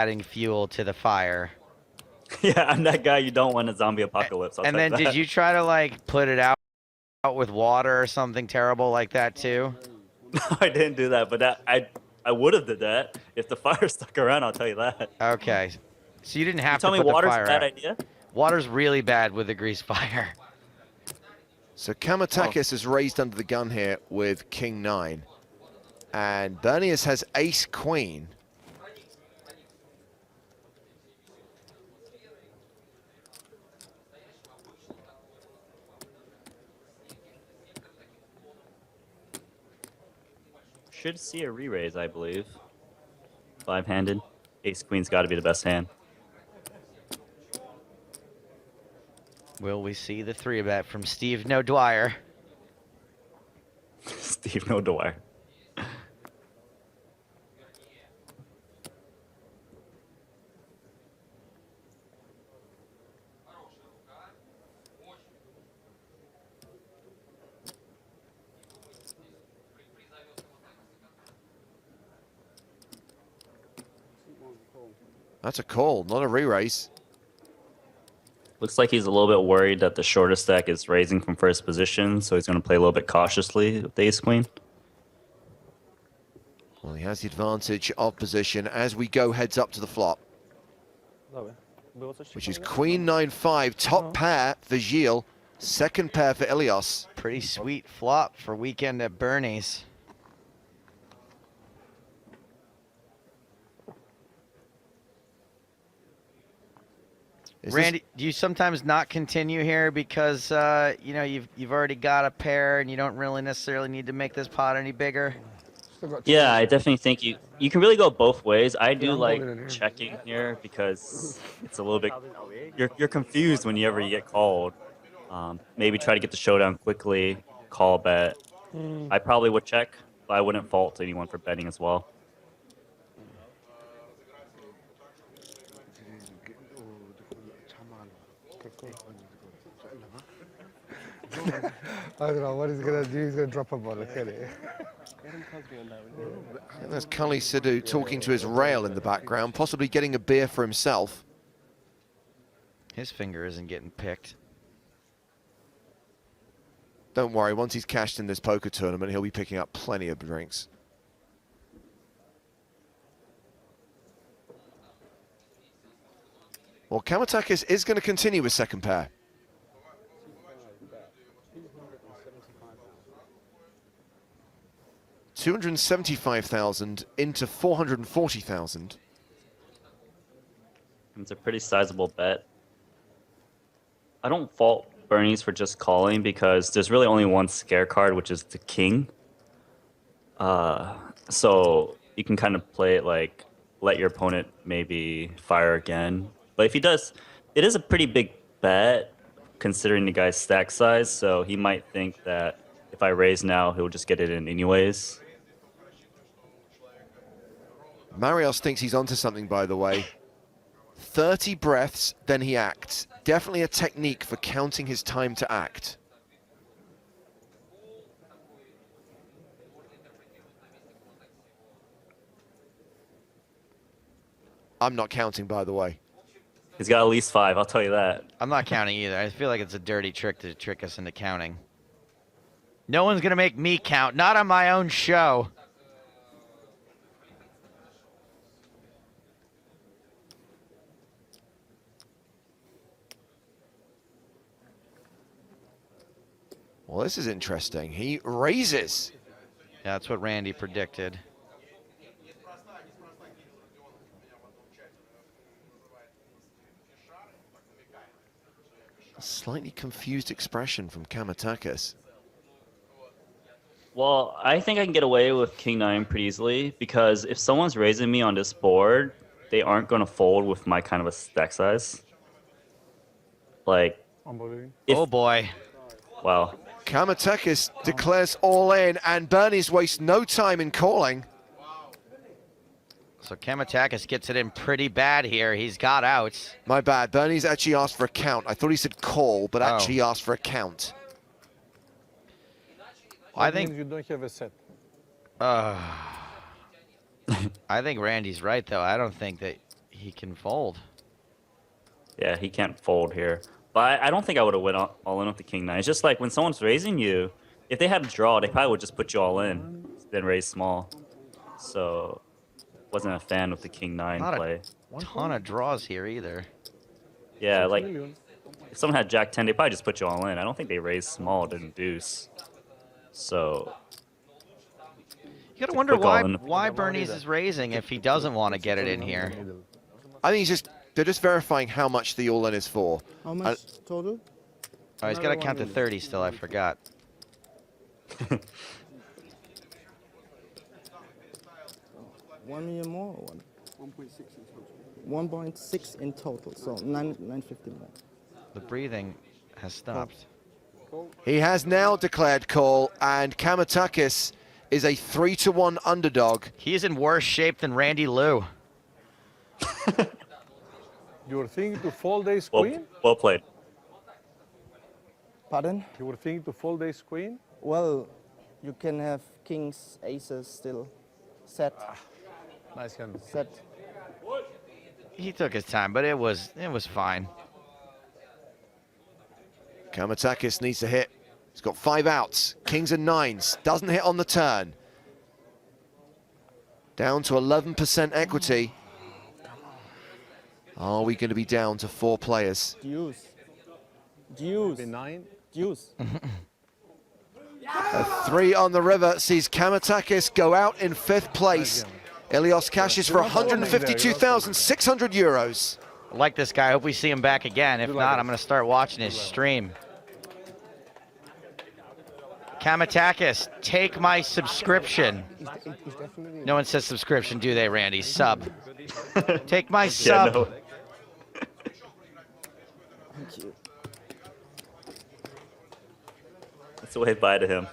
adding fuel to the fire. Yeah, I'm that guy you don't want a zombie apocalypse. I'll And tell you then did that. you try to like put it out with water or something terrible like that too? No, I didn't do that, but I would have did that if the fire stuck around. I'll tell you that. Okay. So you didn't You have to tell me put the water's a fire bad out. idea? Water's really bad with the grease fire. So Kamatakis has raised under the gun here with King 9. And Bernius has Ace Queen. Should see a re-raise, I believe. 5-handed. Ace Queen's got to be the best hand. Will we see the 3-bet from Steve No Dwyer? Steve No Dwyer. That's a call, not a re-raise. Looks like he's a little bit worried that the shorter stack is raising from first position, so he's going to play a little bit cautiously with the Ace Queen. Well, he has the advantage of position as we go heads up to the flop, which is Queen 9-5, top pair for Gilles, second pair for Ilios. Pretty sweet flop for weekend at Bernie's. Randy, do you sometimes not continue here because you know you've already got a pair and you don't really necessarily need to make this pot any bigger? Yeah, I definitely think you can really go both ways. I do like checking here because it's a little bit you're confused whenever you get called. Maybe try to get the showdown quickly, call bet. I probably would check, but I wouldn't fault anyone for betting as well. I don't know what he's gonna do. He's gonna drop a ball. Look at it. And there's Kali Sidhu talking to his rail in the background, possibly getting a beer for himself. His finger isn't getting picked. Don't worry, once he's cashed in this poker tournament, he'll be picking up plenty of drinks. Well, Kamatakis is going to continue with second pair. $275,000 into 440,000. It's a pretty sizable bet. I don't fault Bernie's for just calling because there's really only one scare card, which is the king. So you can kind of play it like let your opponent maybe fire again. But if he does, it is a pretty big bet considering the guy's stack size. So he might think that if I raise now, he'll just get it in anyways. Marios thinks he's onto something, by the way. 30 breaths, then he acts. Definitely a technique for counting his time to act. I'm not counting, by the way. He's got at least 5, I'll tell you that. I'm not counting either. I feel like it's a dirty trick to trick us into counting. No one's going to make me count, not on my own show. Well, this is interesting. He raises. Yeah, that's what Randy predicted. A slightly confused expression from Kamatakis. Well, I think I can get away with King 9 pretty easily because if someone's raising me on this board, they aren't going to fold with my kind of a stack size. Like, oh boy. Wow. Kamatakis declares all in, and Bernie's wastes no time in calling. So Kamatakis gets it in pretty bad here. He's got outs. My bad. Bernie's actually asked for a count. I thought he said call, but actually asked for a count. I think you don't have a set. I think Randy's right, though. I don't think that he can fold. Yeah, he can't fold here. But I don't think I would have went all in with the king nine. It's just like when someone's raising you, if they had a draw, they probably would just put you all in, then raise small. So, wasn't a fan with the king nine Not play. a ton of draws here either. Yeah, like if someone had jack 10, they probably just put you all in. I don't think they raised small to deuce. So, You gotta wonder quick all-in. why Bernie's is raising if he doesn't want to get it in here. I think they're just verifying how much the all-in is for. How much total? Oh, he's got to count to 30 still. I forgot. 1 million more or what? 1.6 in total, so 950 more. The breathing has stopped. He has now declared call, and Kamatakis is a 3-1 underdog. He's in worse shape than Randy Liu. You were thinking to fold ace queen? Well played. Pardon? You were thinking to fold ace queen? Well, you can have kings, aces still. Set. Nice hand. Set. He took his time, but it was fine. Kamatakis needs to hit. He's got 5 outs. Kings and nines. Doesn't hit on the turn. Down to 11% equity. Are we going to be down to 4 players? Deuce. Deuce. B9. Deuce. A 3 on the river sees Kamatakis go out in 5th place. Ilios cashes for 152,600 euros. I like this guy. I hope we see him back again. If not, I'm going to start watching his stream. Kamatakis, take my subscription. No one says subscription, do they, Randy? Sub. Take my sub. Yeah, no. Thank you. Let's wave bye to him.